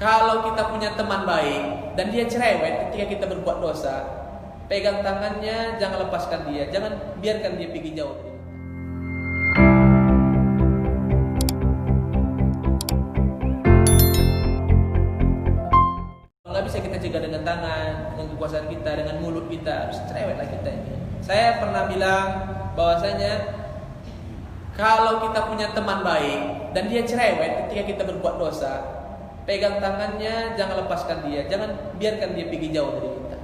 Kalau kita punya teman baik dan dia cerewet ketika kita berbuat dosa, pegang tangannya, jangan lepaskan dia, jangan biarkan dia pergi jauh. Kalau nggak bisa kita cegah dengan tangan, dengan kekuasaan kita, dengan mulut kita, harus cerewetlah kita ini. Saya pernah bilang bahwasanya kalau kita punya teman baik dan dia cerewet ketika kita berbuat dosa, pegang tangannya, jangan lepaskan dia, jangan biarkan dia pergi jauh dari kita.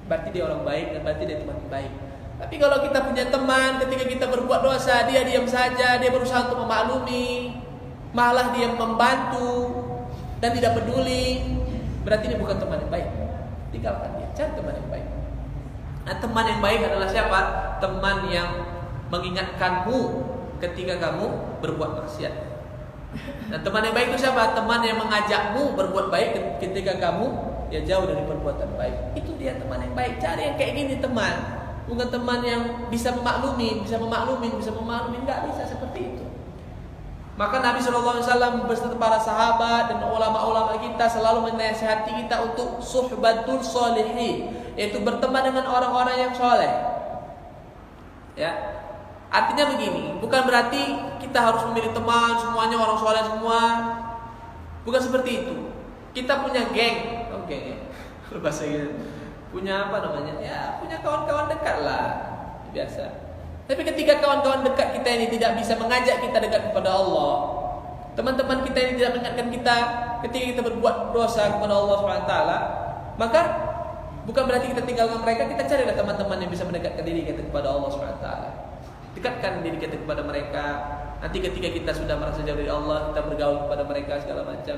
Berarti dia orang baik dan berarti dia teman baik. Tapi kalau kita punya teman ketika kita berbuat dosa, dia diam saja, dia berusaha untuk memaklumi, malah dia membantu dan tidak peduli, berarti dia bukan teman yang baik. Tinggalkan dia, cari teman yang baik. Nah, teman yang baik adalah siapa? Teman yang mengingatkanmu ketika kamu berbuat maksiat. Nah, teman yang baik itu siapa? Teman yang mengajakmu berbuat baik ketika kamu jauh dari perbuatan baik. Itu dia teman yang baik. Cari yang kayak gini teman. Bukan teman yang bisa memaklumi, enggak bisa seperti itu. Maka Nabi SAW beserta para sahabat dan ulama-ulama kita selalu menasihati kita untuk suhbatul sholihin, yaitu berteman dengan orang-orang yang soleh. Ya. Artinya begini, bukan berarti kita harus memilih teman semuanya orang soleh semua. Bukan seperti itu. Kita punya geng, bahasa gitu. Punya apa namanya? Ya, punya kawan-kawan dekat lah, biasa. Tapi ketika kawan-kawan dekat kita ini tidak bisa mengajak kita dekat kepada Allah, teman-teman kita ini tidak mengingatkan kita ketika kita berbuat dosa kepada Allah SWT, maka bukan berarti kita tinggalkan mereka. Kita carilah teman-teman yang bisa mendekatkan diri kita kepada Allah SWT. Dekatkan diri kita kepada mereka. Nanti ketika kita sudah merasa jauh dari Allah, kita bergaul kepada mereka segala macam.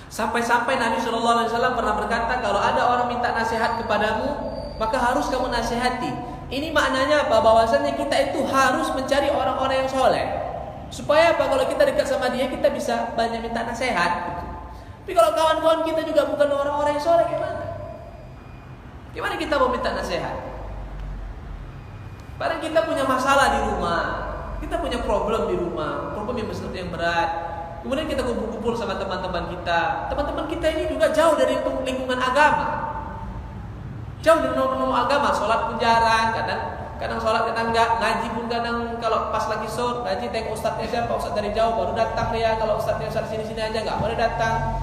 Sampai-sampai Nabi SAW pernah berkata, kalau ada orang minta nasihat kepadamu, maka harus kamu nasihati. Ini maknanya apa? Bahwasanya kita itu harus mencari orang-orang yang soleh. Supaya apa? Kalau kita dekat sama dia, kita bisa banyak minta nasihat gitu. Tapi kalau kawan-kawan kita juga bukan orang-orang yang soleh, gimana? Gimana kita mau minta nasihat? Padahal kita punya masalah di rumah, kita punya problem di rumah, problem yang besar, yang berat. Kemudian kita kumpul-kumpul sama teman-teman kita. Teman-teman kita ini juga jauh dari lingkungan agama, jauh dari norma-norma agama. Sholat pun jarang, kadang sholat, kadang enggak. Ngaji pun kadang kalau pas lagi sholat ngaji, tengok ustadznya siapa, ustadz dari jauh baru datang dia. Kalau ustadznya ustadz sini-sini aja nggak boleh datang.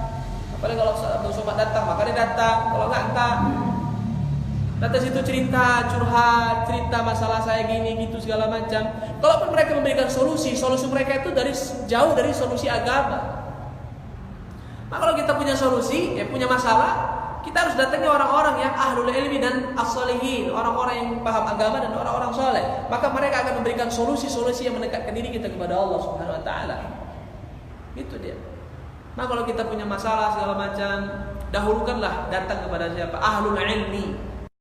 Apalagi kalau ustadz sobat datang, maka dia datang. Kalau enggak. Datang situ cerita, curhat, cerita masalah saya gini gitu segala macam. Kalaupun mereka memberikan solusi mereka itu jauh dari solusi agama. Maka kalau kita punya solusi, punya masalah, kita harus datangi orang-orang yang ahlul ilmi dan as-sholihin, orang-orang yang paham agama dan orang-orang soleh. Maka mereka akan memberikan solusi-solusi yang mendekatkan diri kita kepada Allah Subhanahu wa taala. Itu dia. Maka kalau kita punya masalah segala macam, dahulukanlah datang kepada siapa? Ahlul ilmi.